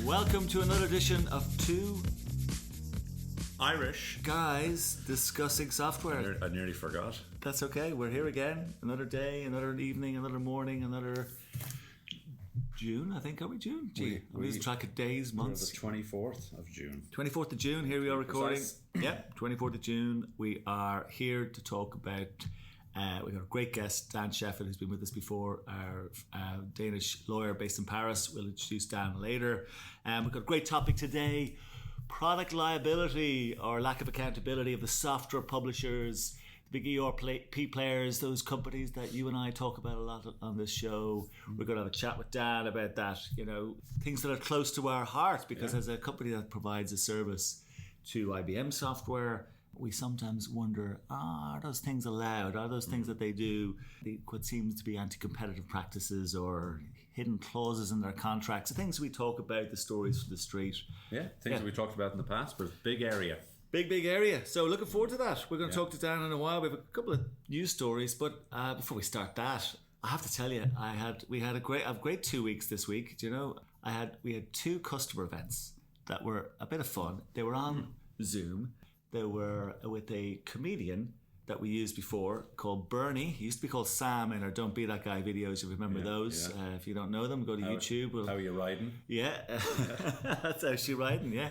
Welcome to another edition of Two Irish Guys Discussing Software. I nearly forgot. That's okay. We're here again. Another day, another evening, another morning, another June. I think, are we June? Gee, I lose track of days, months. The 24th of June. 24th of June. Here we are recording. Yeah, 24th of June. We are here to talk about. We've got a great guest, Dan Shefet, who's been with us before, our Danish lawyer based in Paris. We'll introduce Dan later. We've got a great topic today, product liability or lack of accountability of the software publishers, the big ERP players, those companies that you and I talk about a lot on this show. We're going to have a chat with Dan about that, you know, things that are close to our heart, because as a company that provides a service to IBM software, we sometimes wonder, are those things allowed? Are those things that they do what seems to be anti-competitive practices or hidden clauses in their contracts? The things we talk about, the stories from the street. Yeah, things that we talked about in the past, but big area. Big area. So looking forward to that. We're going to talk to Dan in a while. We have a couple of news stories, but before we start that, I have to tell you, we had a great 2 weeks this week. Do you know, we had two customer events that were a bit of fun. They were on Zoom. They were with a comedian that we used before called Bernie. He used to be called Sam in our Don't Be That Guy videos. You remember those? Yeah. If you don't know them, go to YouTube. How are you riding? Yeah, that's how she riding. Yeah,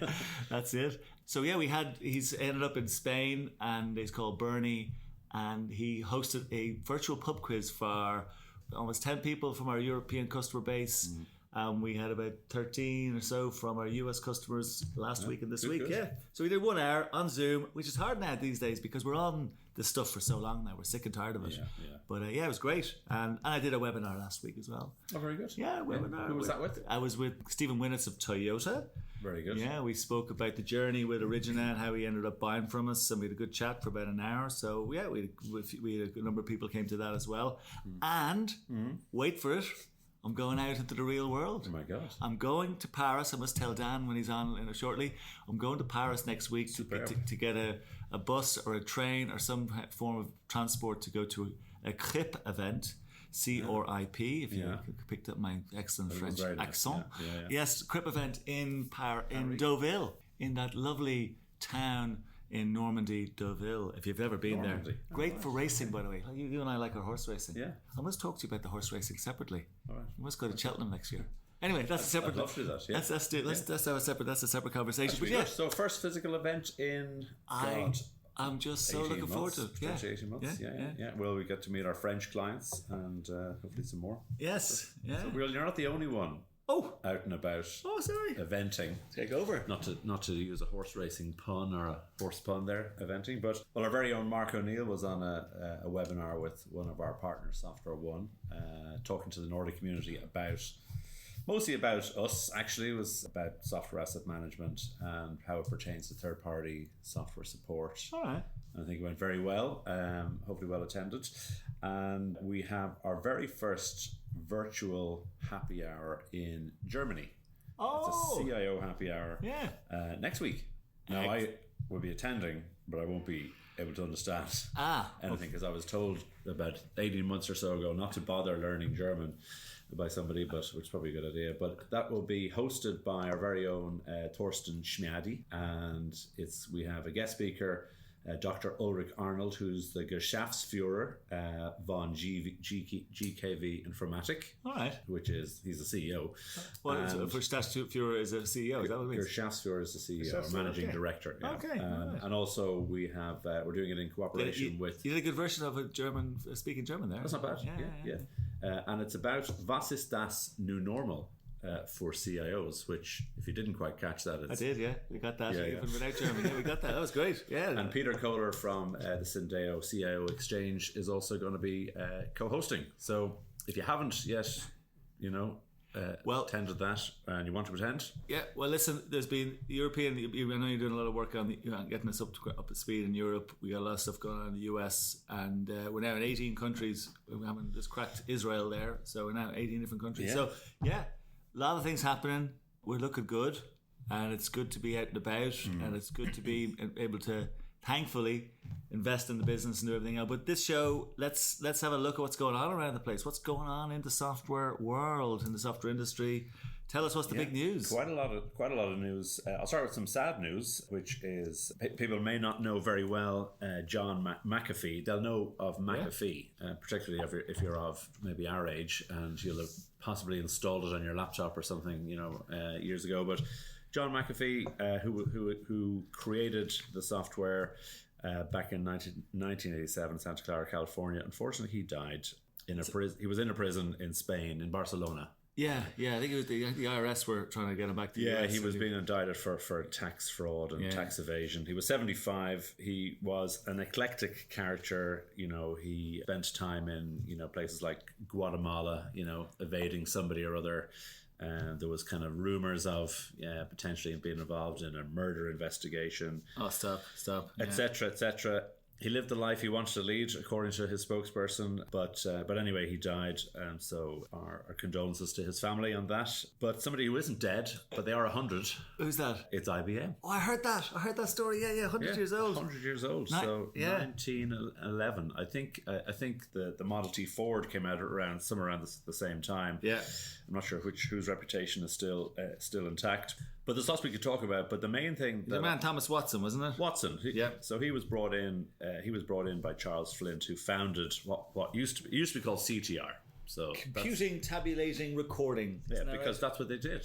that's it. So yeah, he's ended up in Spain, and he's called Bernie, and he hosted a virtual pub quiz for almost 10 people from our European customer base. We had about 13 or so from our US customers last week and this week. Good. Yeah. So we did 1 hour on Zoom, which is hard now these days because we're on this stuff for so long now. We're sick and tired of it. Yeah. But it was great. And I did a webinar last week as well. Oh, very good. Yeah, webinar. Who was that with? I was with Stephen Winnitz of Toyota. Very good. Yeah, we spoke about the journey with Origina and how he ended up buying from us, and we had a good chat for about an hour. So yeah, we had a number of people came to that as well. And wait for it, I'm going out into the real world. Oh my God. I'm going to Paris. I must tell Dan when he's on shortly. I'm going to Paris next week to get a bus or a train or some form of transport to go to a CRIP event, C-R-I-P, if you picked up my excellent French accent. Yeah. Yes, CRIP event in Deauville, in that lovely town in Normandy, Deauville, if you've ever been there. Great for racing, by the way. You and I like our horse racing. Yeah. I must talk to you about the horse racing separately. All right. We must go to Cheltenham next year. Anyway, that's a separate. I'd love to do that. Yeah. Let's have a separate conversation. But good. So first physical event in I'm just so looking forward to it. 18 months. Yeah. Well, we get to meet our French clients and hopefully some more. Yes. Yeah. So you're not the only one. Out and about. Oh, sorry. Eventing. Take over. Not to use a horse racing pun or a horse pun there, eventing. But our very own Mark O'Neill was on a webinar with one of our partners, Software One, talking to the Nordic community mostly about us. Actually, it was about software asset management and how it pertains to third-party software support. All right. And I think it went very well. Hopefully well attended. And we have our very first virtual happy hour in Germany. It's a CIO happy hour next week. Now, I will be attending, but I won't be able to understand anything because I was told about 18 months or so ago not to bother learning German by somebody, which is probably a good idea. But that will be hosted by our very own Thorsten Schmiadi, and we have a guest speaker, Dr. Ulrich Arnold, who's the Geschäftsführer von GKV Informatik. All right. He's the CEO. Well, for Geschäftsführer is a CEO, is that what it means? Geschäftsführer is the CEO, managing director. Yeah. Okay. Right. And also we have, we're doing it in cooperation with... You did a good version of speaking German there. That's not bad. Yeah. And it's about Was ist das new normal? For CIOs, which if you didn't quite catch that, I did, yeah. We got that even without German. Yeah, we got that. That was great. Yeah. And Peter Kohler from the Syndeo CIO Exchange is also going to be co-hosting. So if you haven't yet, attended that and you want to attend. Yeah. Well, listen, there's been European. I know you're doing a lot of work on getting us up to speed in Europe. We got a lot of stuff going on in the US, and we're now in 18 countries. We haven't just cracked Israel there, so we're now in 18 different countries. Yeah. So a lot of things happening. We're looking good, and it's good to be out and about, and it's good to be able to, thankfully, invest in the business and do everything else. But this show, let's have a look at what's going on around the place. What's going on in the software world, in the software industry? Tell us what's the big news. Quite a lot of news. I'll start with some sad news, which is people may not know very well John McAfee. They'll know of McAfee, particularly if you're of maybe our age, and you'll have possibly installed it on your laptop or something, years ago. But John McAfee, who created the software back in 1987, Santa Clara, California. Unfortunately, he died in a prison. He was in a prison in Spain, in Barcelona. Yeah. I think it was the IRS were trying to get him back to the US. He was being indicted for tax fraud and tax evasion. He was 75. He was an eclectic character. He spent time in places like Guatemala, evading somebody or other. There was kind of rumors of potentially being involved in a murder investigation. Oh, stop, etc., etc. He lived the life he wanted to lead, according to his spokesperson. But anyway, he died, and so our condolences to his family on that. But somebody who isn't dead, but they are 100. Who's that? It's IBM. Oh, I heard that story. Yeah, 100 years old. 100 years old. So 1911. I think the Model T Ford came out around the same time. Yeah. I'm not sure whose reputation is still intact. But there's lots we could talk about. But the main thing, the man Thomas Watson, wasn't it? Watson. So he was brought in. He was brought in by Charles Flint, who founded what used to be called CTR. So computing, tabulating, recording. Because that's what they did.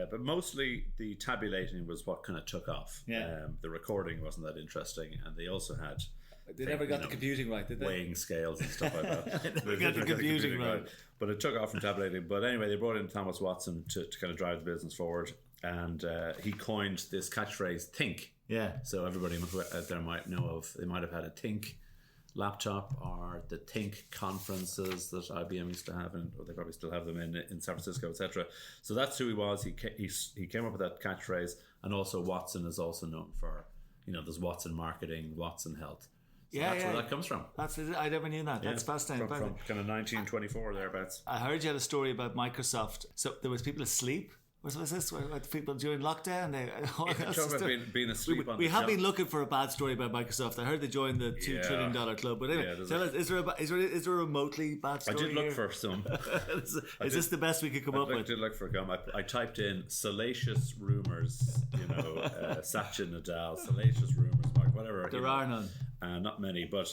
But mostly the tabulating was what kind of took off. The recording wasn't that interesting, and they also had. They never got the computing right, did they? Weighing scales and stuff like that. They got the computing right. But it took off from tabulating. But anyway, they brought in Thomas Watson to kind of drive the business forward. And he coined this catchphrase, think. Yeah. So everybody out there might know of, they might have had a think laptop or the think conferences that IBM used to have, or they probably still have them in San Francisco, etc. So that's who he was. He came up with that catchphrase. And also Watson is also known for, there's Watson Marketing, Watson Health. So that's where that comes from. I never knew that. That's fascinating. From kind of 1924 thereabouts. I heard you had a story about Microsoft. So there was people asleep. Was this what people during lockdown? Talk about being asleep on we have been looking for a bad story about Microsoft. I heard they joined the $2 trillion club. But anyway, tell us, is there a remotely bad story? I did look for some. Is this the best we could come up with? I did look for some. I typed in salacious rumors, Satya Nadal, salacious rumors, whatever. There are none. Not many, but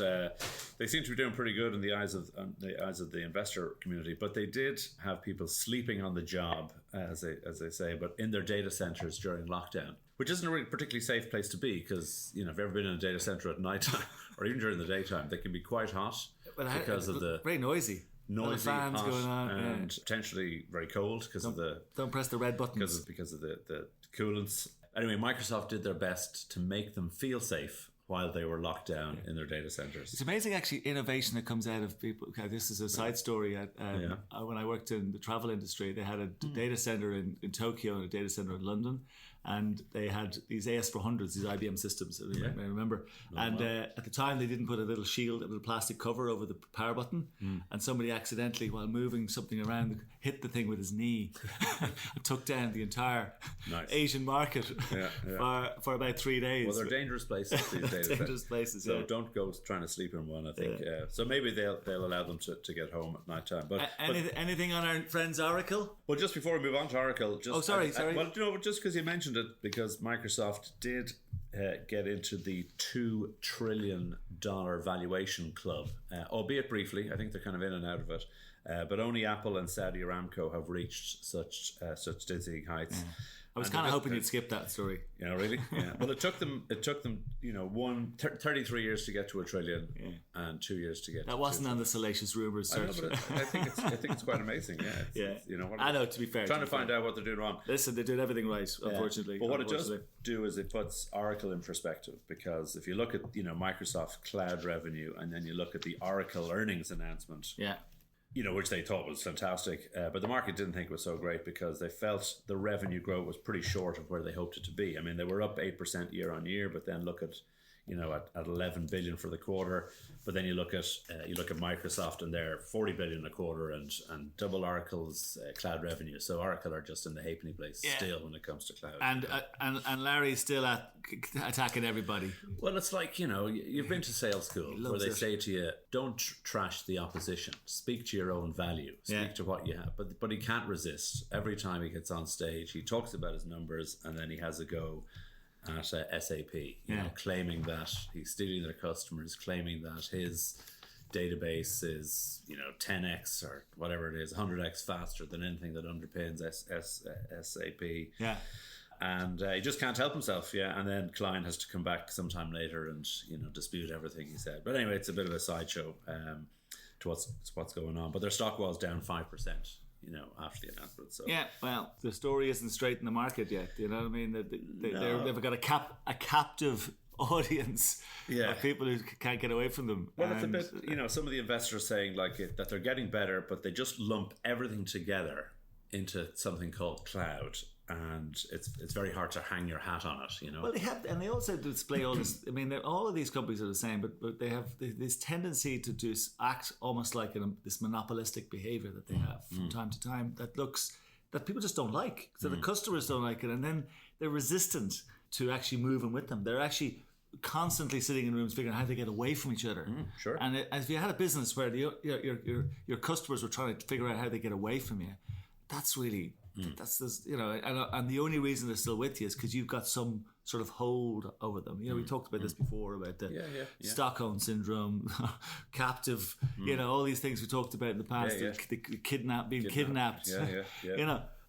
they seem to be doing pretty good in the eyes of the investor community. But they did have people sleeping on the job, as they say, but in their data centers during lockdown, which isn't a really particularly safe place to be, because if you've ever been in a data center at night time or even during the daytime, they can be quite hot because of the very noisy fans hot, going on, and potentially very cold because of the don't press the red buttons because of the coolants. Anyway, Microsoft did their best to make them feel safe while they were locked down in their data centers. It's amazing, actually, innovation that comes out of people. Okay, this is a side story. When I worked in the travel industry, they had a data center in Tokyo and a data center in London. And they had these AS400s, these IBM systems, I remember. At the time, they didn't put a little shield, a little plastic cover over the power button. And somebody accidentally, while moving something around, hit the thing with his knee and took down the entire Asian market for about 3 days. Well, they're dangerous places, these days. Dangerous places, So don't go trying to sleep in one, I think. So maybe they'll allow them to get home at night time. But anything on our friends Oracle? Well, just before we move on to Oracle... sorry. Just because you mentioned it, because Microsoft did get into the $2 trillion valuation club, albeit briefly. I think they're kind of in and out of it. But only Apple and Saudi Aramco have reached such dizzying heights. I was kind of hoping you'd skip that story. Really? Yeah. Well, it took them 33 years to get to $1 trillion and 2 years to get. That wasn't on the salacious rumors search. I think it's quite amazing. I know. To be fair, trying to find out what they're doing wrong. Listen, they did everything right. Unfortunately, but what it does do is it puts Oracle in perspective, because if you look at Microsoft cloud revenue and then you look at the Oracle earnings announcement, which they thought was fantastic, but the market didn't think it was so great because they felt the revenue growth was pretty short of where they hoped it to be. I mean, they were up 8% year on year, but then look at at 11 billion for the quarter. But then you look at Microsoft, and they're 40 billion a quarter, and double Oracle's cloud revenue. So Oracle are just in the halfpenny place still when it comes to cloud. And Larry's still attacking everybody. Well, it's like, you've been to sales school where they say to you, don't trash the opposition. Speak to your own value. Speak to what you have. But he can't resist. Every time he gets on stage, he talks about his numbers, and then he has a go at SAP, claiming that he's stealing their customers, claiming that his database is 10x or whatever it is, 100x faster than anything that underpins SAP. Yeah. And he just can't help himself, and then Klein has to come back sometime later and dispute everything he said. But anyway, it's a bit of a sideshow to what's going on. But their stock was down 5%. After the announcement. So well, the story isn't straight in the market yet. You know what I mean? They've got a captive audience of people who can't get away from them. Well, it's a bit, some of the investors saying that they're getting better, but they just lump everything together into something called cloud. And it's very hard to hang your hat on it, Well, they also display all this. I mean, all of these companies are the same, but they have this tendency to act almost like this monopolistic behavior that they have from time to time that people just don't like. So the customers don't like it, and then they're resistant to actually moving with them. They're actually constantly sitting in rooms figuring out how to get away from each other. Sure. And if you had a business where your customers were trying to figure out how they get away from you, that's really. That's this, and the only reason they're still with you is because you've got some sort of hold over them. We talked about this before about the Stockholm syndrome, captive. All these things we talked about in the past. The kidnapped.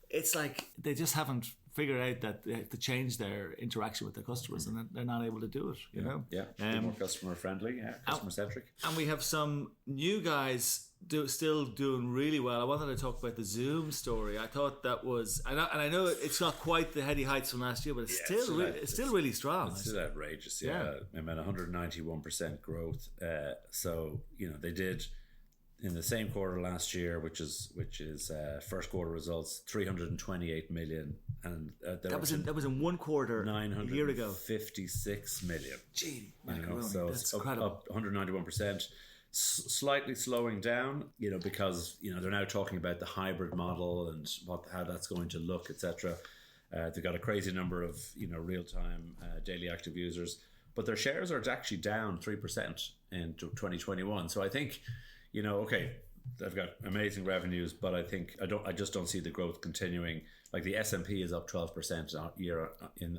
It's like they just haven't figured out that they have to change their interaction with their customers, and they're not able to do it. More customer friendly, customer centric. And we have some new guys still doing really well. I wanted to talk about the Zoom story. I thought that was, and I know it's not quite the heady heights from last year, but it's still really strong. It's still outrageous. I mean, 191% growth. So they did in the same quarter last year, which is first quarter results, 328 million, and that was in one quarter a year ago, 56 million. Gee, so that's incredible. Up 191%. Slightly slowing down, because they're now talking about the hybrid model and how that's going to look, etc. They've got a crazy number of real-time daily active users, but their shares are actually down 3% in 2021. So I think, they've got amazing revenues, but I just don't see the growth continuing. Like the S&P is up 12%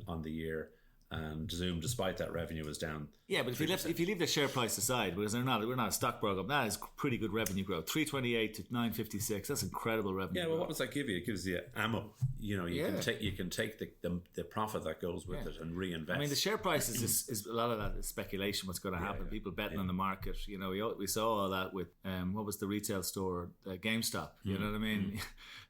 on the year. And Zoom, despite that revenue, was down. Yeah, but if you leave the share price aside, because we're not a stock broker, that is pretty good revenue growth. 328 to 956. That's incredible revenue. Yeah, well, what does that give you? It gives you ammo. You can take the profit that goes with it and reinvest. I mean, the share price is a lot of that is speculation. What's going to happen? People betting on the market. We saw all that with what was the retail store, GameStop. You know what I mean?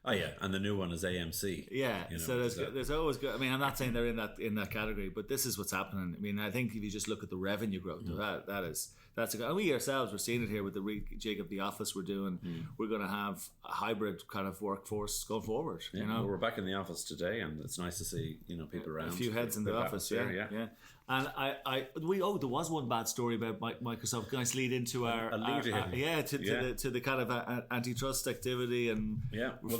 Oh yeah, and the new one is AMC. Yeah, so there's always. I mean, I'm not saying they're in that category, but this is what's happening. I mean, I think if you just look at the revenue growth, that's a good. And we ourselves we're seeing it here with the rejig of the office we're doing. We're going to have a hybrid kind of workforce going forward. Well, we're back in the office today, and it's nice to see people around. A few heads in the office, yeah. And there was one bad story about Microsoft. Nice lead into our to the kind of antitrust activity and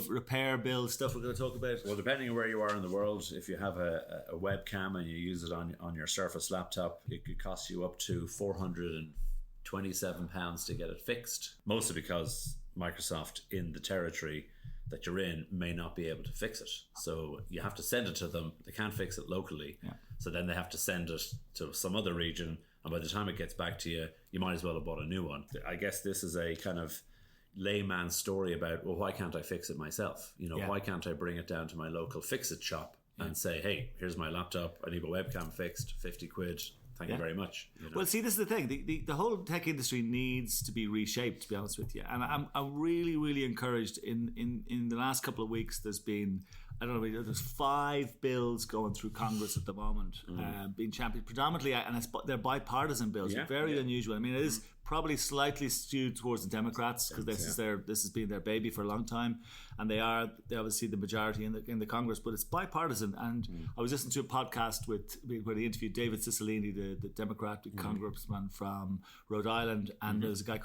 repair build stuff we're going to talk about. Well, depending on where you are in the world, if you have a webcam and you use it on your Surface laptop, it could cost you up to £427 to get it fixed. Mostly because Microsoft in the territory that you're in may not be able to fix it. So you have to send it to them. They can't fix it locally. Yeah. So then they have to send it to some other region. And by the time it gets back to you, you might as well have bought a new one. I guess this is a kind of layman story about, well, why can't I fix it myself? Why can't I bring it down to my local fix-it shop and say, hey, here's my laptop. I need my webcam fixed, 50 quid. Thank you very much. Well, see, this is the thing. The whole tech industry needs to be reshaped, to be honest with you. And I'm really, really encouraged. In the last couple of weeks, there's been I don't know, there's 5 bills going through Congress at the moment, being championed predominantly, and they're bipartisan bills, very unusual. I mean, it is probably slightly skewed towards the Democrats because this has been their baby for a long time, and they're obviously the majority in the Congress, but it's bipartisan. And I was listening to a podcast where they interviewed David Cicilline, the Democratic congressman from Rhode Island, and there's a guy,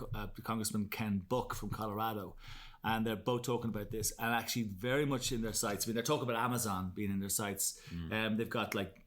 Congressman Ken Buck from Colorado. And they're both talking about this, and actually very much in their sights. I mean, they're talking about Amazon being in their sights. They've got like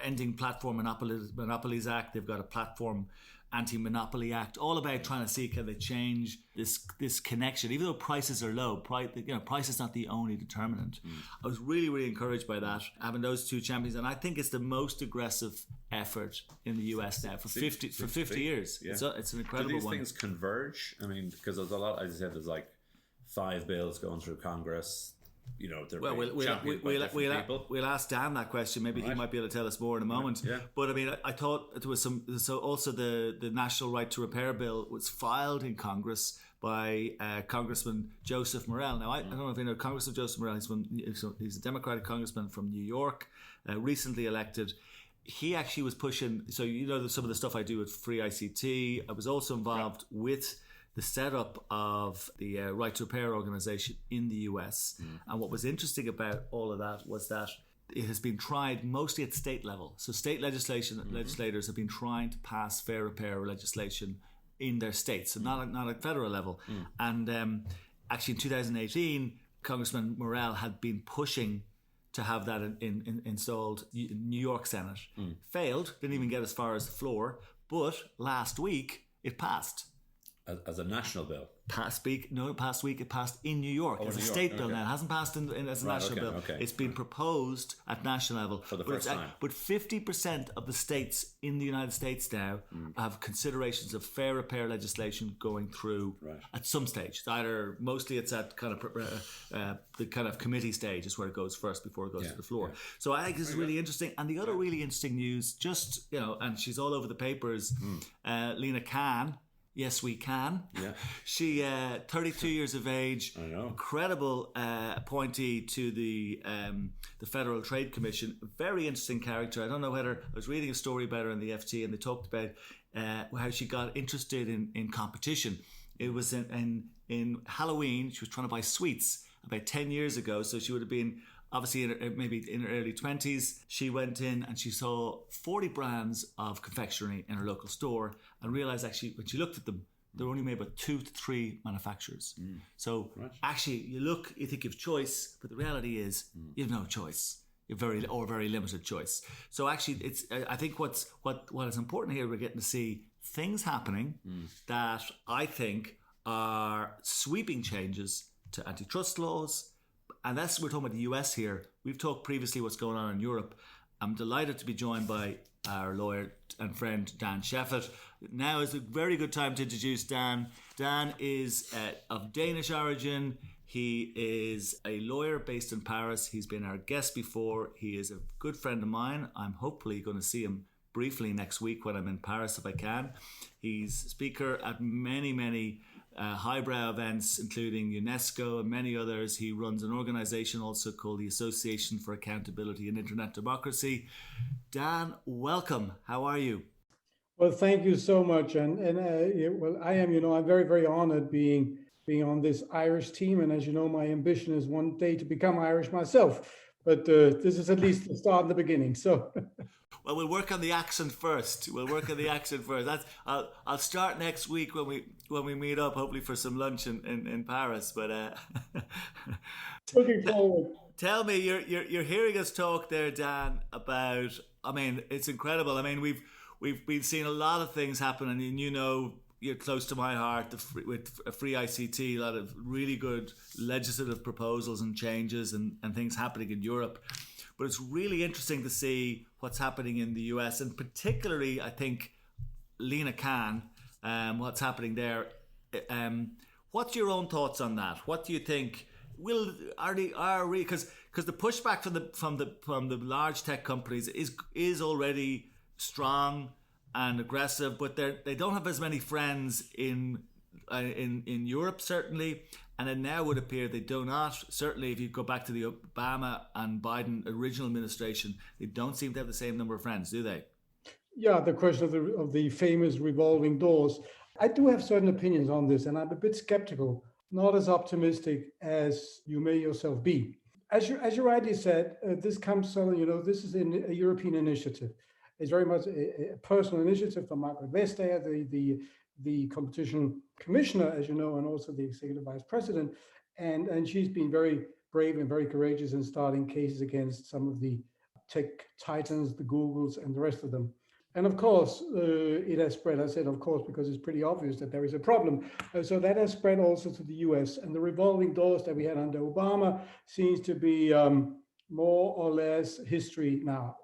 ending platform monopolies act. They've got a platform anti-monopoly act, all about trying to see can they change this connection. Even though prices are low, price is not the only determinant. I was really, really encouraged by that, having those two champions, and I think it's the most aggressive effort in the US now for 50 years. Yeah. It's an incredible one. Do these things converge? I mean, because there's a lot, as I said, there's like 5 bills going through Congress. You know, we'll ask Dan that question. Maybe he might be able to tell us more in a moment. Yeah. But I mean, I thought there was also the National Right to Repair bill was filed in Congress by Congressman Joseph Morell. Now, I don't know if you know Congressman Joseph Morell. He's a Democratic congressman from New York, recently elected. He actually was pushing. So you know some of the stuff I do with Free ICT. I was also involved with the setup of the Right to Repair organization in the US. And what was interesting about all of that was that it has been tried mostly at state level. So state legislators have been trying to pass fair repair legislation in their states, so not at federal level. And actually in 2018, Congressman Morell had been pushing to have that installed in New York Senate. Failed, didn't even get as far as the floor, but last week it passed. As a national bill? Past week it passed in New York. It's a state bill now. It hasn't passed as a national bill. Okay. It's been proposed at national level. For the first time. But 50% of the states in the United States now have considerations of fair repair legislation going through at some stage. Mostly it's at kind of the kind of committee stage is where it goes first before it goes to the floor. Yeah. So I think this is really interesting. And the other really interesting news, just, and she's all over the papers, Lina Khan. Yes, we can. Yeah. She, 32 years of age, incredible appointee to the Federal Trade Commission. Very interesting character. I don't know whether I was reading a story about her in the FT, and they talked about how she got interested in competition. It was in Halloween. She was trying to buy sweets about 10 years ago, so she would have been obviously maybe in her early 20s. She went in and she saw 40 brands of confectionery in her local store and realised actually when she looked at them, they're only made by 2 to 3 manufacturers. So actually you think you've choice, but the reality is you have no choice. You have very limited choice. So actually I think what is important here, we're getting to see things happening that I think are sweeping changes to antitrust laws. And we're talking about the US here. We've talked previously what's going on in Europe. I'm delighted to be joined by our lawyer and friend Dan Shefet. Now is a very good time to introduce Dan. Dan is of Danish origin. He is a lawyer based in Paris. He's been our guest before. He is a good friend of mine. I'm hopefully going to see him briefly next week when I'm in Paris if I can. He's a speaker at many highbrow events, including UNESCO and many others. He runs an organization also called the Association for Accountability in Internet Democracy. Dan, welcome. How are you? Well, thank you so much. And I am, I'm very, very honored being on this Irish team. And as you know, my ambition is one day to become Irish myself. But this is at least the start and the beginning. So. Well, we'll work on the accent first. I'll start next week when we meet up, hopefully for some lunch in Paris. But looking forward. Tell me, you're hearing us talk there, Dan, about. I mean, it's incredible. I mean, we've been seeing a lot of things happen, and you're close to my heart with Free ICT. A lot of really good legislative proposals and changes and things happening in Europe. But it's really interesting to see what's happening in the US, and particularly, I think, Lina Khan, what's happening there. What's your own thoughts on that? What do you think? Because the pushback from the large tech companies is already strong and aggressive, but they don't have as many friends in Europe certainly, And it now would appear they do not. Certainly, if you go back to the Obama and Biden original administration, they don't seem to have the same number of friends, do they? Yeah, the question of the famous revolving doors. I do have certain opinions on this, and I'm a bit skeptical, not as optimistic as you may yourself be. As you rightly said, this comes, this is a European initiative. It's very much a personal initiative from Margaret Vestager, the competition commissioner, as you know, and also the executive vice president. And she's been very brave and very courageous in starting cases against some of the tech titans, the Googles, and the rest of them. And of course, it has spread. I said, of course, because it's pretty obvious that there is a problem. So that has spread also to the US. And the revolving doors that we had under Obama seems to be more or less history now.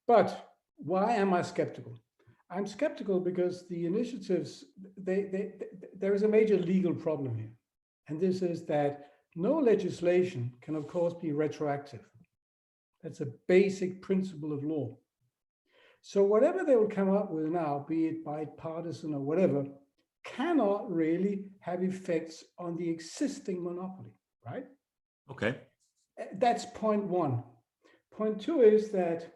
But why am I skeptical? I'm skeptical because the initiatives, there is a major legal problem here. And this is that no legislation can, of course, be retroactive. That's a basic principle of law. So whatever they will come up with now, be it bipartisan or whatever, cannot really have effects on the existing monopoly, right? Okay. That's point one. Point two is that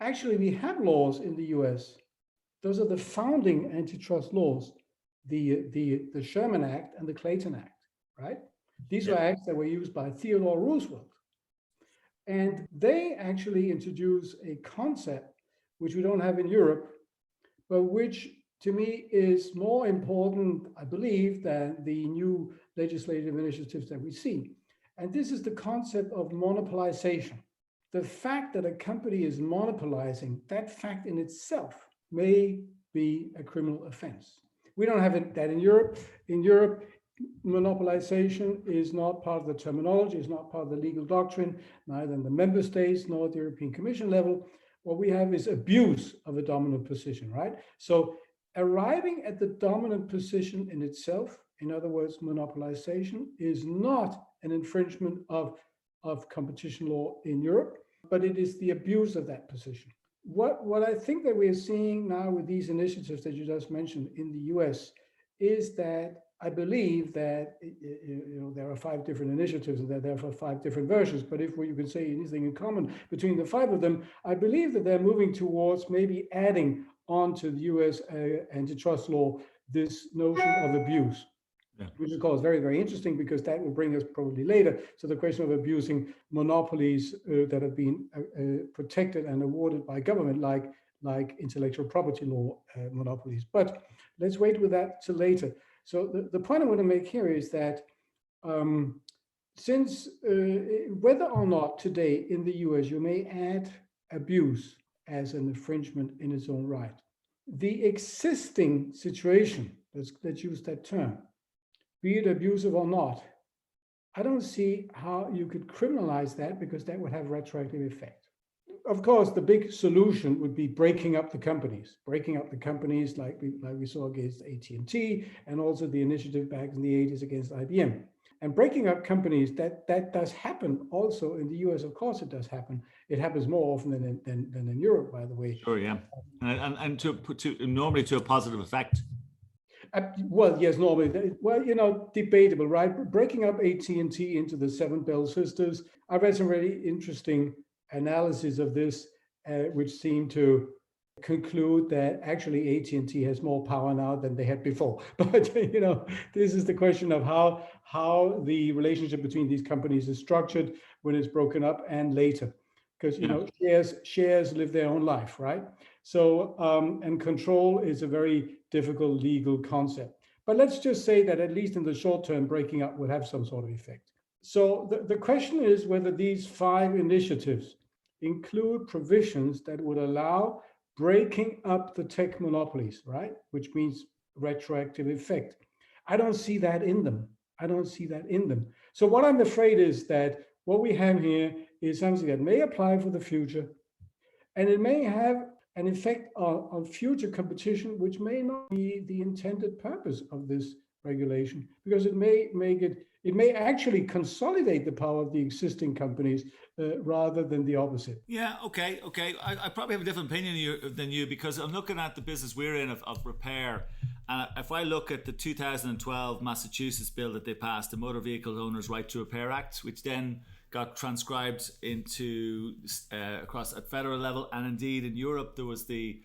actually we have laws in the US. Those are the founding antitrust laws, the Sherman Act and the Clayton Act, right? These were acts that were used by Theodore Roosevelt. And they actually introduce a concept which we don't have in Europe, but which to me is more important, I believe, than the new legislative initiatives that we see. And this is the concept of monopolization. The fact that a company is monopolizing, that fact in itself may be a criminal offense. We don't have that in Europe. In Europe, monopolization is not part of the terminology, it's not part of the legal doctrine, neither in the member states nor at the European Commission level. What we have is abuse of a dominant position, right? So arriving at the dominant position in itself, in other words, monopolization, is not an infringement of competition law in Europe, but it is the abuse of that position. What I think that we're seeing now with these initiatives that you just mentioned in the US is that I believe that there are 5 different initiatives and that there are 5 different versions, but if you can say anything in common between the 5 of them, I believe that they're moving towards maybe adding on to the US antitrust law this notion of abuse. Yeah. Which is, of course, very, very interesting because that will bring us probably later to the question of abusing monopolies that have been protected and awarded by government, like intellectual property law monopolies. But let's wait with that till later. So the point I want to make here is that since whether or not today in the US you may add abuse as an infringement in its own right, the existing situation, let's use that term, be it abusive or not, I don't see how you could criminalize that because that would have retroactive effect. Of course, the big solution would be breaking up the companies like we saw against AT&T and also the initiative back in the 80s against IBM. And breaking up companies, that does happen also in the US. Of course, it does happen. It happens more often than in Europe, by the way. Sure, yeah. And normally to a positive effect. Well, yes, normally. Well, debatable, right? Breaking up AT&T into the 7 Bell sisters. I read some really interesting analysis of this, which seem to conclude that actually AT&T has more power now than they had before. But this is the question of how the relationship between these companies is structured when it's broken up and later, because shares live their own life, right? So and control is a very difficult legal concept. But let's just say that at least in the short term, breaking up would have some sort of effect. So the question is whether these 5 initiatives include provisions that would allow breaking up the tech monopolies, right? Which means retroactive effect. I don't see that in them. So what I'm afraid is that what we have here is something that may apply for the future, and it may have an effect on future competition, which may not be the intended purpose of this regulation, because it may actually consolidate the power of the existing companies rather than the opposite. Yeah, okay. I probably have a different opinion than you because I'm looking at the business we're in of repair, if I look at the 2012 Massachusetts bill that they passed, the Motor Vehicle Owners' Right to Repair Act, which then got transcribed into across at federal level, and indeed in Europe there was the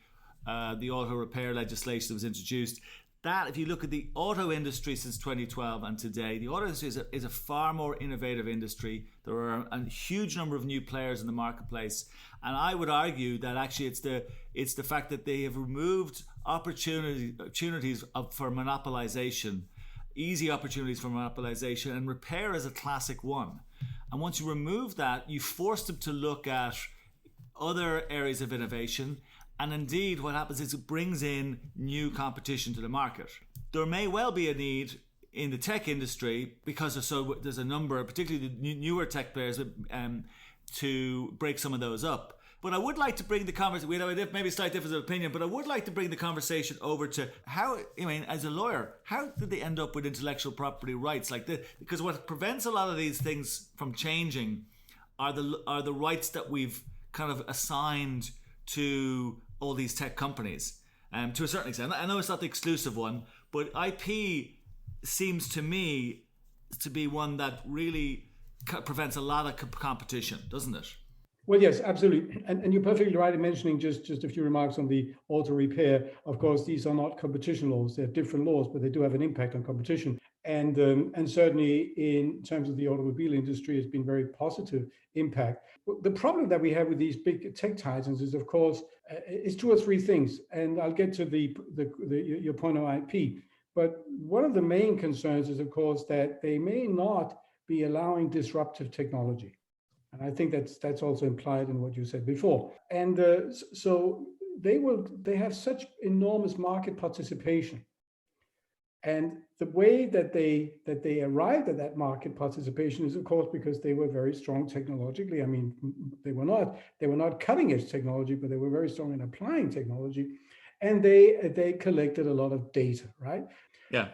auto repair legislation that was introduced. That, if you look at the auto industry since 2012 and today, the auto industry is a far more innovative industry. There are a huge number of new players in the marketplace, and I would argue that actually it's the fact that they have removed opportunities for monopolization, easy opportunities for monopolization, and repair is a classic one. And once you remove that, you force them to look at other areas of innovation. And indeed, what happens is it brings in new competition to the market. There may well be a need in the tech industry because there's a number, particularly the newer tech players, to break some of those up. But I would like to bring the conversation, we have maybe a slight difference of opinion, but I would like to bring the conversation over to how, as a lawyer, how did they end up with intellectual property rights like this? Because what prevents a lot of these things from changing are the rights that we've kind of assigned to all these tech companies, to a certain extent. I know it's not the exclusive one, but IP seems to me to be one that really prevents a lot of competition, doesn't it? Well, yes, absolutely. And you're perfectly right in mentioning just a few remarks on the auto repair. Of course, these are not competition laws. They're different laws, but they do have an impact on competition. And certainly in terms of the automobile industry, it's been very positive impact. The problem that we have with these big tech titans is, of course, it's two or three things. And I'll get to your point on IP. But one of the main concerns is, of course, that they may not be allowing disruptive technology. And I think that's also implied in what you said before. And so they have such enormous market participation. And the way that they arrived at that market participation is, of course, because they were very strong technologically. I mean, they were not cutting edge technology, but they were very strong in applying technology, and they collected a lot of data, right? Yeah.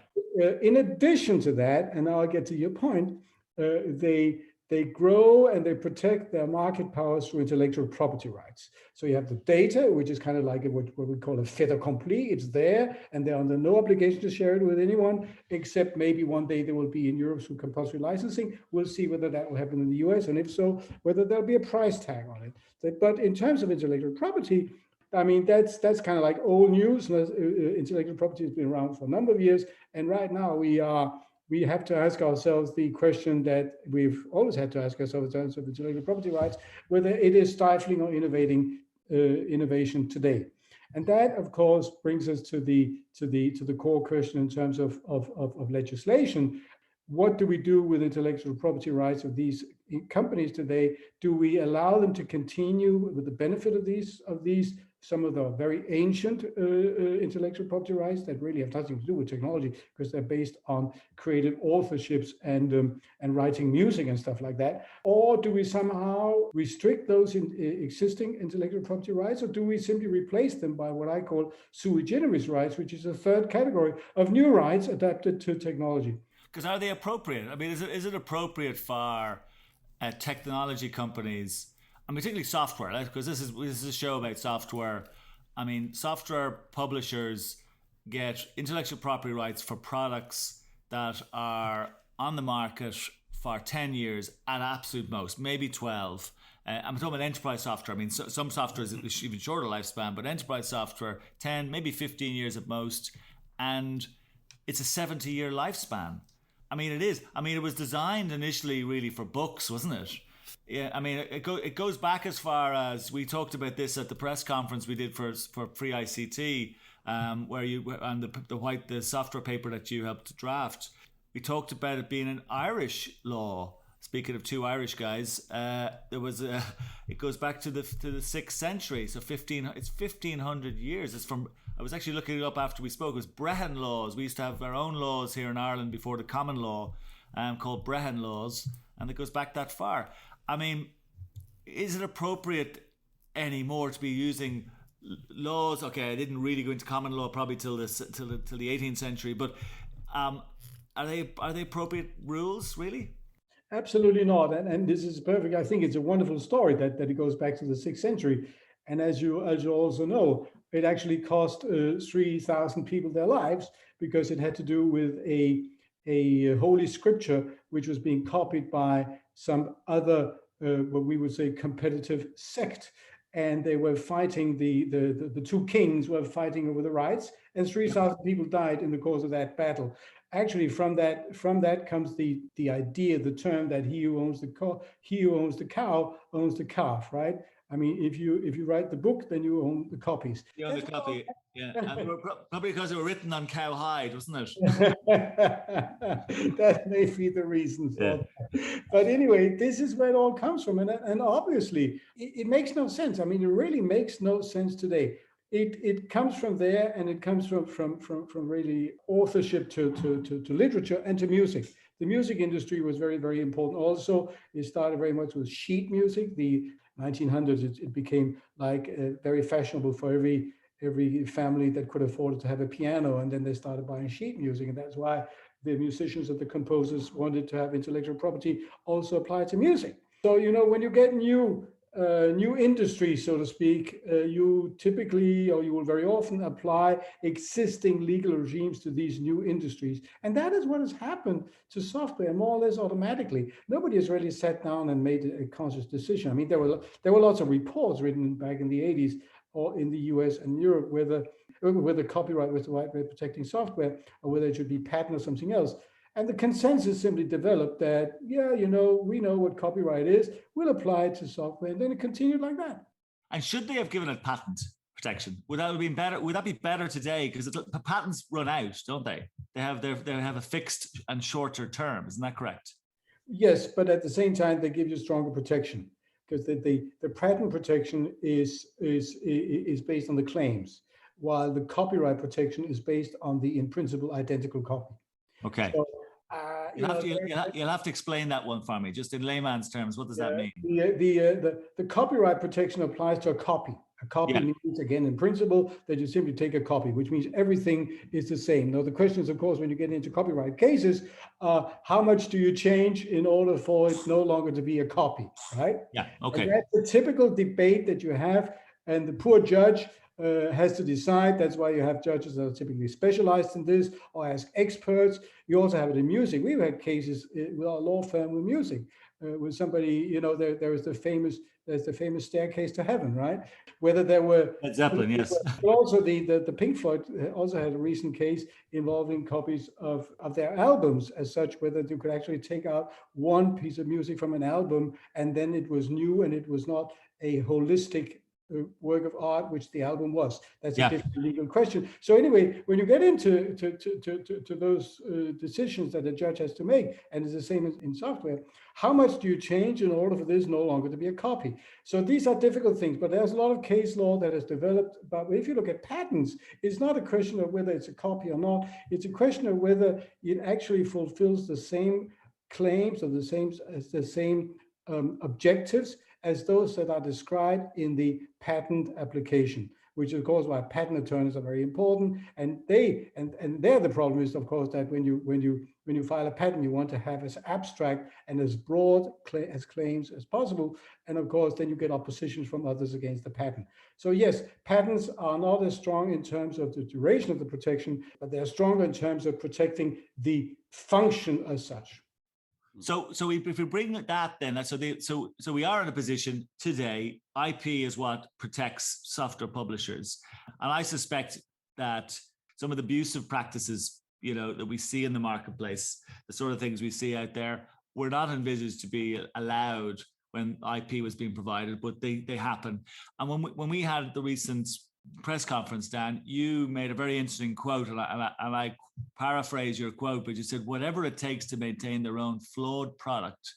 In addition to that, and now I'll get to your point, they grow and they protect their market powers through intellectual property rights. So you have the data, which is kind of like what we call a fait accompli. It's there, and they're under no obligation to share it with anyone, except maybe one day they will be in Europe through compulsory licensing. We'll see whether that will happen in the US, and if so, whether there'll be a price tag on it. But in terms of intellectual property, I mean, that's kind of like old news. Intellectual property has been around for a number of years, and right now we have to ask ourselves the question that we've always had to ask ourselves in terms of intellectual property rights, whether it is stifling or innovation today. And that, of course, brings us to the core question in terms of legislation. What do we do with intellectual property rights of these companies today? Do we allow them to continue with the benefit of these some of the very ancient intellectual property rights that really have nothing to do with technology because they're based on creative authorships and writing music and stuff like that? Or do we somehow restrict those existing intellectual property rights, or do we simply replace them by what I call sui generis rights, which is a third category of new rights adapted to technology? Because are they appropriate? I mean, is it appropriate for technology companies, and particularly software, right? Because this is a show about software. I mean, software publishers get intellectual property rights for products that are on the market for 10 years at absolute most, maybe 12. I'm talking about enterprise software. I mean, some software is even shorter lifespan, but enterprise software, 10, maybe 15 years at most, and it's a 70-year lifespan. I mean, it is. I mean, it was designed initially really for books, wasn't it? Yeah, I mean, it goes back as far as we talked about this at the press conference we did for Free ICT, where you on the software paper that you helped draft. We talked about it being an Irish law. Speaking of two Irish guys, it goes back to the 6th century, so it's 1500 years. It's from. I was actually looking it up after we spoke. It was Brehon laws. We used to have our own laws here in Ireland before the common law, called Brehon laws, and it goes back that far. I mean, is it appropriate anymore to be using laws? Okay, I didn't really go into common law probably till the 18th century, but are they appropriate rules really? Absolutely not. And this is perfect. I think it's a wonderful story that it goes back to the 6th century. And as you also know, it actually cost 3,000 people their lives because it had to do with a holy scripture which was being copied by some other, what we would say, competitive sect. And they were fighting, the two kings were fighting over the rights, and 3,000 people died in the course of that battle. Actually, from that comes the idea, the term that he who owns the cow owns the calf, right? I mean, if you write the book, then you own the copies. You own the copy, yeah. And probably because they were written on cow hide, wasn't it? That may be the reason for that. But anyway, this is where it all comes from. And obviously, it makes no sense. I mean, it really makes no sense today. It comes from there, and it comes from really authorship to literature and to music. The music industry was very, very important. Also, it started very much with sheet music. The 1900s, it became like very fashionable for every family that could afford to have a piano, and then they started buying sheet music, and that's why the musicians and the composers wanted to have intellectual property also applied to music. So when you get new industry, so to speak, you typically, or you will very often apply existing legal regimes to these new industries. And that is what has happened to software more or less automatically. Nobody has really sat down and made a conscious decision. I mean, there were lots of reports written back in the 80s or in the US and Europe whether copyright was the right way of protecting software or whether it should be patent or something else. And the consensus simply developed that, we know what copyright is, we'll apply it to software, and then it continued like that. And should they have given it patent protection? Would that have been better? Would that be better today? Because the patents run out, don't they? They have a fixed and shorter term. Isn't that correct? Yes, but at the same time, they give you stronger protection because the patent protection is based on the claims, while the copyright protection is based on the in principle identical copy. Okay. So, you'll have to explain that one for me, just in layman's terms. What does that mean? The copyright protection applies to a copy. A copy means, again, in principle, that you simply take a copy, which means everything is the same. Now, the question is, of course, when you get into copyright cases, how much do you change in order for it no longer to be a copy, right? Yeah, okay. And that's a typical debate that you have, and the poor judge has to decide. That's why you have judges that are typically specialized in this or ask experts. You also have it in music. We've had cases with our law firm with music, with somebody, there is the famous staircase to heaven, right? Whether there were Led Zeppelin, yes. But also the Pink Floyd also had a recent case involving copies of their albums as such, whether you could actually take out one piece of music from an album and then it was new and it was not a holistic work of art, which the album was. That's a different legal question. So anyway, when you get into to those decisions that a judge has to make, and it's the same in software, how much do you change in order for this no longer to be a copy? So these are difficult things, but there's a lot of case law that has developed. But if you look at patents, it's not a question of whether it's a copy or not. It's a question of whether it actually fulfills the same claims or the same objectives as those that are described in the patent application, which is of course why patent attorneys are very important. And there the problem is, of course, that when you file a patent, you want to have as abstract and as broad as claims as possible. And of course, then you get oppositions from others against the patent. So yes, patents are not as strong in terms of the duration of the protection, but they're stronger in terms of protecting the function as such. So if we bring that then, so we are in a position today, IP is what protects software publishers. And I suspect that some of the abusive practices, that we see in the marketplace, the sort of things we see out there, were not envisaged to be allowed when IP was being provided, but they happen. And when we had the recent press conference, Dan, you made a very interesting quote, and I paraphrase your quote, but you said, whatever it takes to maintain their own flawed product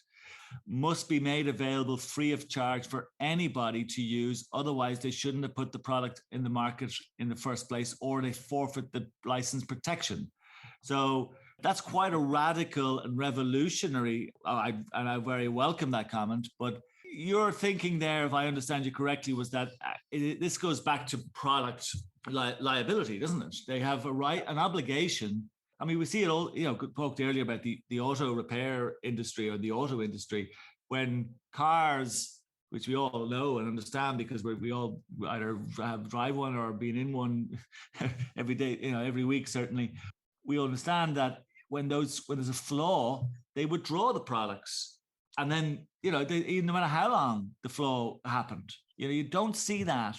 must be made available free of charge for anybody to use. Otherwise, they shouldn't have put the product in the market in the first place, or they forfeit the license protection. So that's quite a radical and revolutionary, and I very welcome that comment. But your thinking there, if I understand you correctly, was that this goes back to product liability, doesn't it? They have a right, an obligation. I mean, we see it all, talked earlier about the auto repair industry or the auto industry. When cars which we all know and understand because we all either drive one or been in one every day, every week, certainly. We understand that when there's a flaw, they withdraw the products. And then, no matter how long the flaw happened, you don't see that,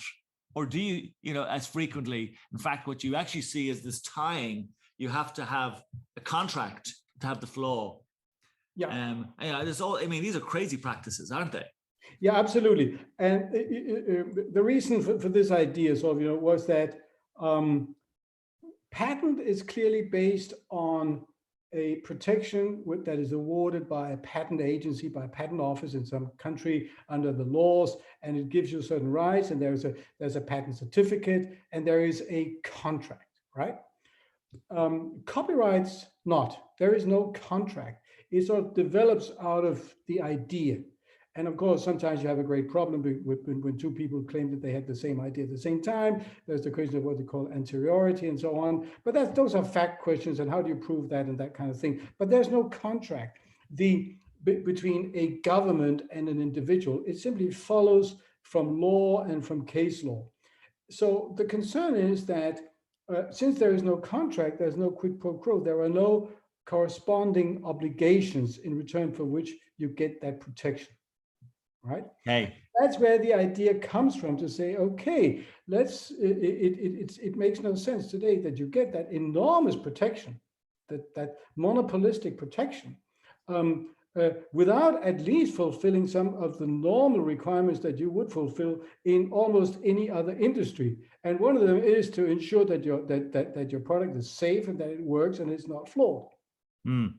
or do you, as frequently. In fact, what you actually see is this tying. You have to have a contract to have the flaw. Yeah. These are crazy practices, aren't they? Yeah, absolutely. And the reason for this idea was that patent is clearly based on a protection that is awarded by a patent agency, by a patent office in some country under the laws, and it gives you certain rights, and there's a patent certificate, and there is a contract, right? Copyrights not. There is no contract. It sort of develops out of the idea. And of course, sometimes you have a great problem when two people claim that they had the same idea at the same time. There's the question of what they call anteriority and so on. But those are fact questions, and how do you prove that and that kind of thing. But there's no contract between a government and an individual. It simply follows from law and from case law. So the concern is that since there is no contract, there's no quid pro quo. There are no corresponding obligations in return for which you get that protection. Right? Hey. That's where the idea comes from, to say, okay, it makes no sense today that you get that enormous protection, that monopolistic protection, without at least fulfilling some of the normal requirements that you would fulfill in almost any other industry. And one of them is to ensure that your product is safe and that it works and it's not flawed. Mm.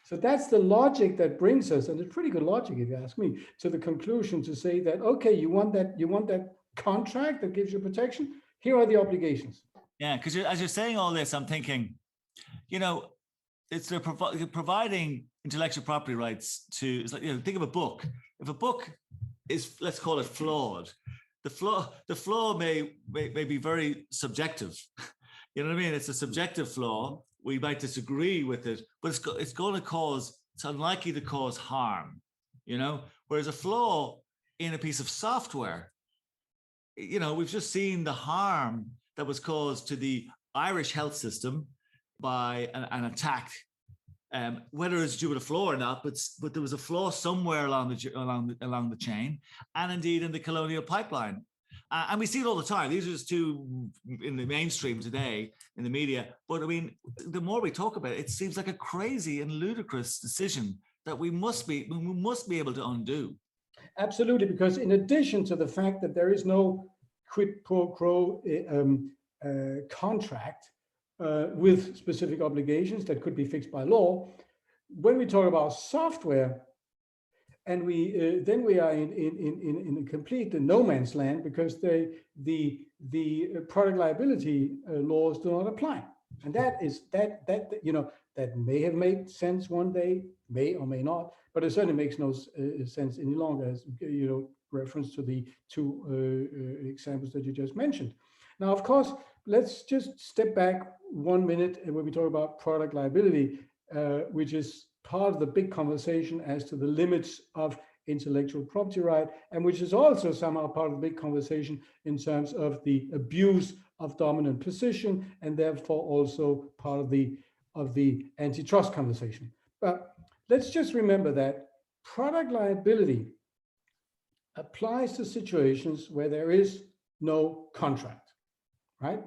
So that's the logic that brings us, and it's pretty good logic if you ask me, to the conclusion to say that, okay, you want that contract that gives you protection, here are the obligations. Yeah, because as you're saying all this, I'm thinking, it's providing intellectual property rights to, it's like, think of a book. If a book is, let's call it flawed, the flaw may be very subjective. You know what I mean? It's a subjective flaw. We might disagree with it, but it's unlikely to cause harm, whereas a flaw in a piece of software, we've just seen the harm that was caused to the Irish health system by an attack, whether it's due to a flaw or not, but there was a flaw somewhere along the chain, and indeed in the colonial pipeline. And we see it all the time. These are just two in the mainstream today in the media. But I mean, the more we talk about it, it seems like a crazy and ludicrous decision that we must be able to undo. Absolutely, because in addition to the fact that there is no quid pro quo contract with specific obligations that could be fixed by law, when we talk about software, and then we are in a complete no man's land, because the product liability laws do not apply, and that may have made sense one day, may or may not, but it certainly makes no sense any longer, as reference to the two examples that you just mentioned. Now, of course, let's just step back 1 minute when we talk about product liability, which is part of the big conversation as to the limits of intellectual property right, and which is also somehow part of the big conversation in terms of the abuse of dominant position, and therefore also part of the antitrust conversation. But let's just remember that product liability applies to situations where there is no contract, right?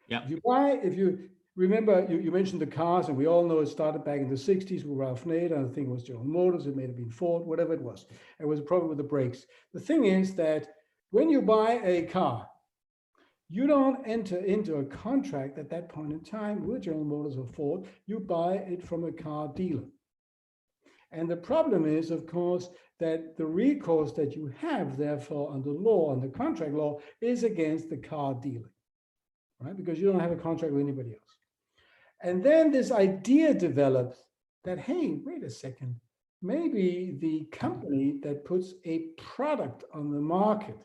Yeah. If you remember, you mentioned the cars, and we all know it started back in the 60s with Ralph Nader, and I think it was General Motors, it may have been Ford, whatever it was. It was a problem with the brakes. The thing is that when you buy a car, you don't enter into a contract at that point in time with General Motors or Ford. You buy it from a car dealer. And the problem is, of course, that the recourse that you have, therefore, under law, under contract law, is against the car dealer, right? Because you don't have a contract with anybody else. And then this idea develops that, hey, wait a second, maybe the company that puts a product on the market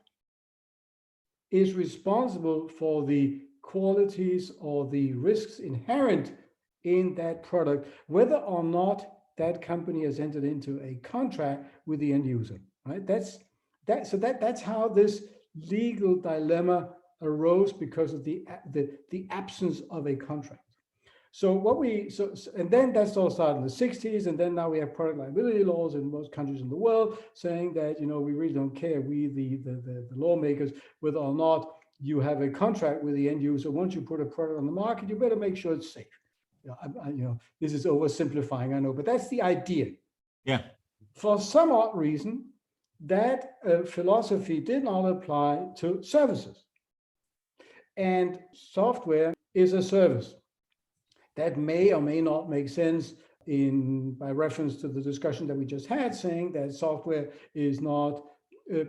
is responsible for the qualities or the risks inherent in that product, whether or not that company has entered into a contract with the end user, right? That's how this legal dilemma arose, because of the absence of a contract. And then that's all started in the 60s, and then now we have product liability laws in most countries in the world saying that, we really don't care, we the lawmakers, whether or not you have a contract with the end user. Once you put a product on the market, you better make sure it's safe. This is oversimplifying, I know, but that's the idea. Yeah. For some odd reason, that philosophy did not apply to services. And software is a service. That may or may not make sense by reference to the discussion that we just had, saying that software is not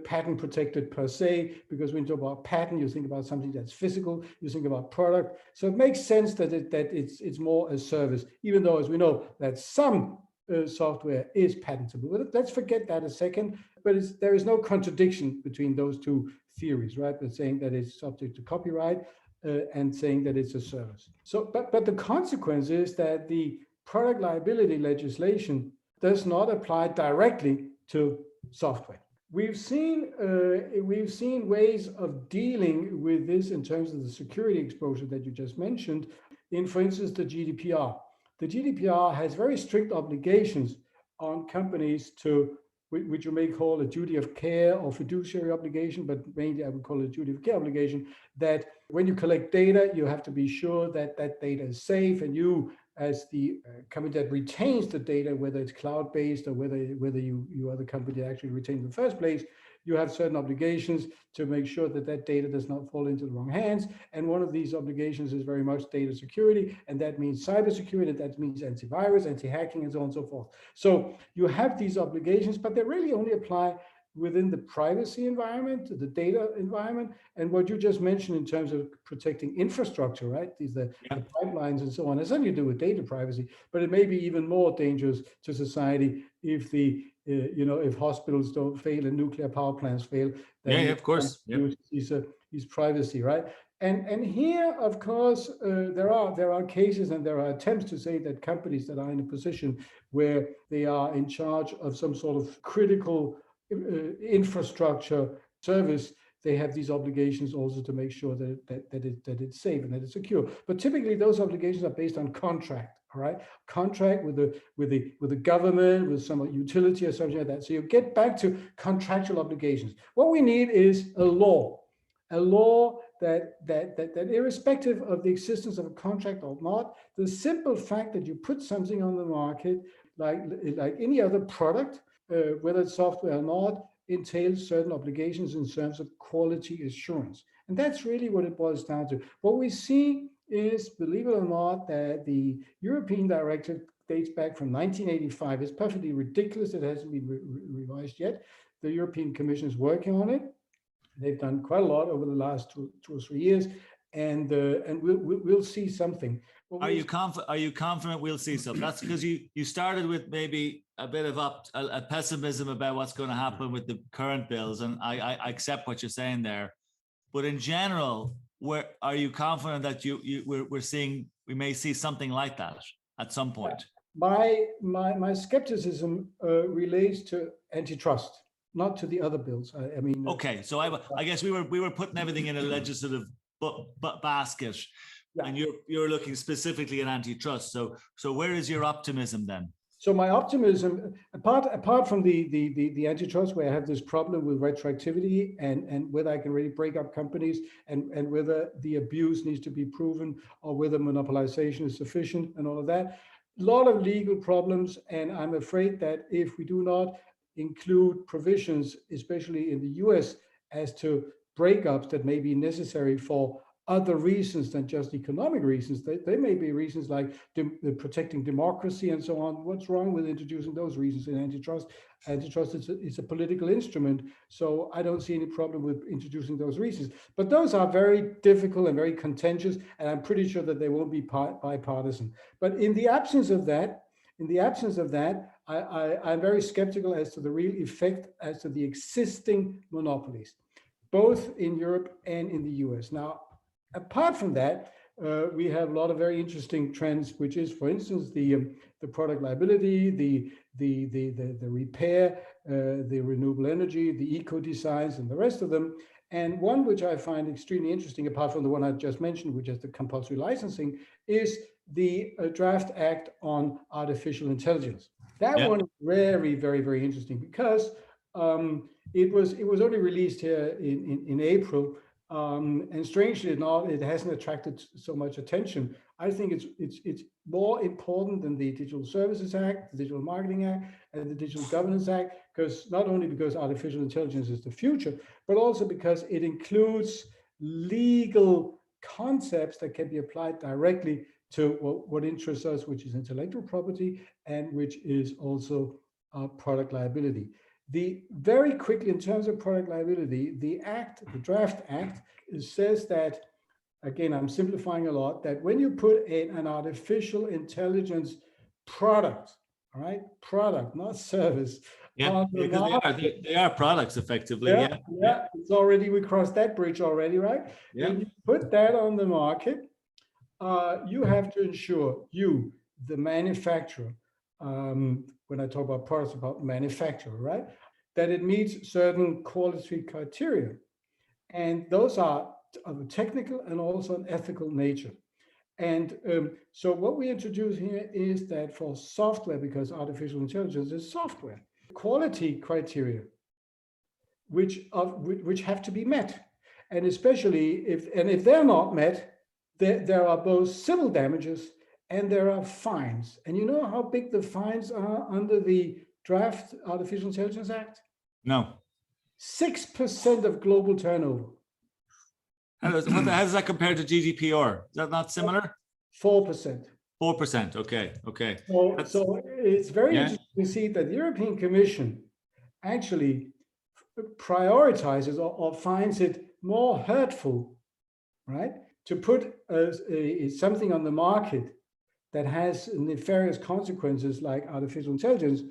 patent protected per se, because when you talk about patent, you think about something that's physical, you think about product. So it makes sense that it's more a service, even though, as we know, that some software is patentable. But let's forget that a second. But there is no contradiction between those two theories, right? But saying that it's subject to copyright and saying that it's a service. So, but the consequence is that the product liability legislation does not apply directly to software. We've seen ways of dealing with this in terms of the security exposure that you just mentioned, in, for instance, the GDPR. The GDPR has very strict obligations on companies to, which you may call a duty of care or fiduciary obligation, but mainly I would call it a duty of care obligation, that when you collect data, you have to be sure that that data is safe, and you, as the company that retains the data, whether it's cloud-based or whether you are the company that actually retains in the first place, you have certain obligations to make sure that that data does not fall into the wrong hands. And one of these obligations is very much data security, and that means cybersecurity, that means antivirus, anti-hacking, and so on and so forth. So you have these obligations, but they really only apply within the privacy environment, the data environment, and what you just mentioned in terms of protecting infrastructure, right? The pipelines and so on. It's something to do with data privacy, but it may be even more dangerous to society if if hospitals don't fail and nuclear power plants fail. Then of course. His privacy, right? And here, of course, there are cases and there are attempts to say that companies that are in a position where they are in charge of some sort of critical infrastructure service, they have these obligations also to make sure that it's safe and that it's secure. But typically, those obligations are based on contract. All right, contract with the government, with some utility or something like that. So you get back to contractual obligations. What we need is a law that irrespective of the existence of a contract or not, the simple fact that you put something on the market, like any other product, whether it's software or not, entails certain obligations in terms of quality assurance. And that's really what it boils down to. What we see is, believe it or not, that the European directive dates back from 1985. It's perfectly ridiculous. It hasn't been revised yet. The European Commission is working on it. They've done quite a lot over the last two or 3 years, and we'll see something. Are you confident we'll see something? That's because you started with maybe a bit of a pessimism about what's going to happen with the current bills, and I accept what you're saying there. But in general, are you confident that we may see something like that at some point? My skepticism relates to antitrust, not to the other bills. I mean. Okay, so I guess we were putting everything in a legislative basket, and you're looking specifically at antitrust. So where is your optimism then? So my optimism, apart from the antitrust, where I have this problem with retroactivity and whether I can really break up companies and whether the abuse needs to be proven or whether monopolization is sufficient and all of that, a lot of legal problems. And I'm afraid that if we do not include provisions, especially in the US, as to breakups that may be necessary for other reasons than just economic reasons. They may be reasons like protecting democracy and so on. What's wrong with introducing those reasons in antitrust? Antitrust is a political instrument, so I don't see any problem with introducing those reasons. But those are very difficult and very contentious, and I'm pretty sure that they won't be bipartisan. But in the absence of that, I'm very skeptical as to the real effect as to the existing monopolies, both in Europe and in the US. Now, apart from that, we have a lot of very interesting trends, which is, for instance, the product liability, the repair the renewable energy, the eco designs, and the rest of them. And one which I find extremely interesting, apart from the one I just mentioned, which is the compulsory licensing, is the draft act on artificial intelligence. That one is very, very, very interesting because it was only released here in April, and strangely enough, it hasn't attracted so much attention. I think it's more important than the Digital Services Act, the Digital Marketing Act, and the Digital Governance Act, because not only because artificial intelligence is the future, but also because it includes legal concepts that can be applied directly to what interests us, which is intellectual property and which is also product liability. Very quickly, in terms of product liability, the draft act, says that, again, I'm simplifying a lot, that when you put an artificial intelligence product, all right, product, not service. Yeah, because they are products effectively. Yeah. It's already, we crossed that bridge already, right? Yeah. When you put that on the market, you have to ensure, the manufacturer, when I talk about products, about manufacturer, right, that it meets certain quality criteria. And those are of a technical and also an ethical nature. And so what we introduce here is that for software, because artificial intelligence is software, quality criteria, which have to be met. And especially if they're not met, there are both civil damages and there are fines. And you know how big the fines are under the draft Artificial Intelligence Act? No. 6% of global turnover. How does that compare to GDPR? Is that not similar? 4%. 4%. Okay. So it's very interesting to see that the European Commission actually prioritizes or finds it more hurtful, right, to put something on the market that has nefarious consequences like artificial intelligence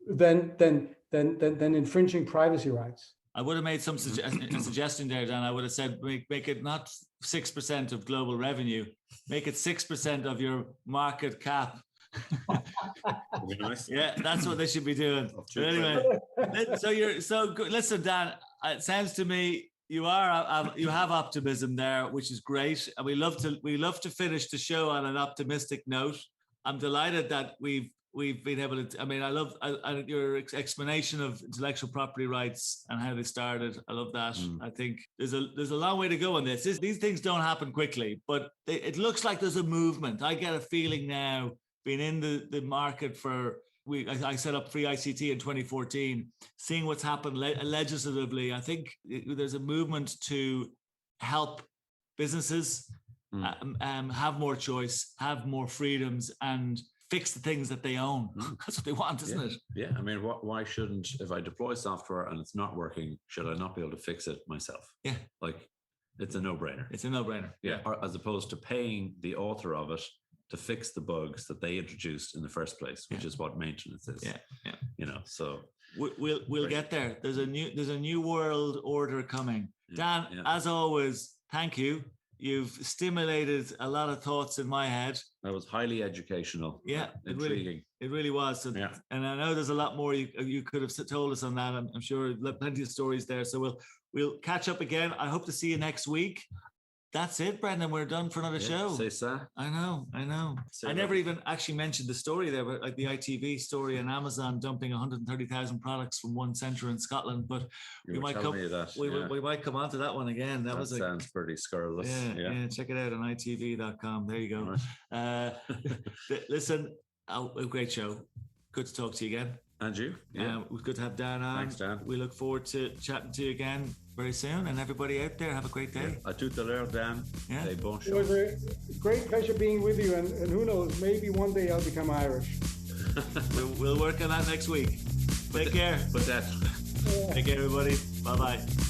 than infringing privacy rights. I would have made some suggestion there, Dan. I would have said make it not 6% of global revenue, make it 6% of your market cap. Nice. Yeah, that's what they should be doing. But anyway, so you're so good. Listen, Dan, it sounds to me you have optimism there, which is great, and we love to finish the show on an optimistic note. I'm delighted that we've been able to. I mean, I love your explanation of intellectual property rights and how they started. I love that. I think there's a long way to go on this. These things don't happen quickly, but it looks like there's a movement. I get a feeling now, being in the market for. I set up Free ICT in 2014, seeing what's happened legislatively. I think there's a movement to help businesses have more choice, have more freedoms, and fix the things that they own. That's what they want, isn't it? Yeah. I mean, why shouldn't, if I deploy software and it's not working, should I not be able to fix it myself? Yeah. Like, it's a no-brainer. It's a no-brainer. Yeah. Or as opposed to paying the author of it to fix the bugs that they introduced in the first place, which is what maintenance is. Yeah. You know, so we'll get there. There's a new world order coming. Dan, as always, thank you. You've stimulated a lot of thoughts in my head. That was highly educational. Yeah, intriguing. It really was. So, and I know there's a lot more you could have told us on that. I'm sure plenty of stories there. So we'll catch up again. I hope to see you next week. That's it, Brendan. We're done for another show. C'est ça. I know. I never even actually mentioned the story there, but like the ITV story and Amazon dumping 130,000 products from one centre in Scotland. But we might come on to that one again. That sounds pretty scurrilous. Yeah. Check it out on itv.com. There you go. Right. Listen, a great show. Good to talk to you again. And you? Yeah. It was good to have Dan on. Thanks, Dan. We look forward to chatting to you again very soon. And everybody out there, have a great day. À tout à l'heure, Dan. Yeah. It was a great pleasure being with you. And who knows, maybe one day I'll become Irish. We'll work on that next week. Take care. But that. Take care, everybody. Bye-bye.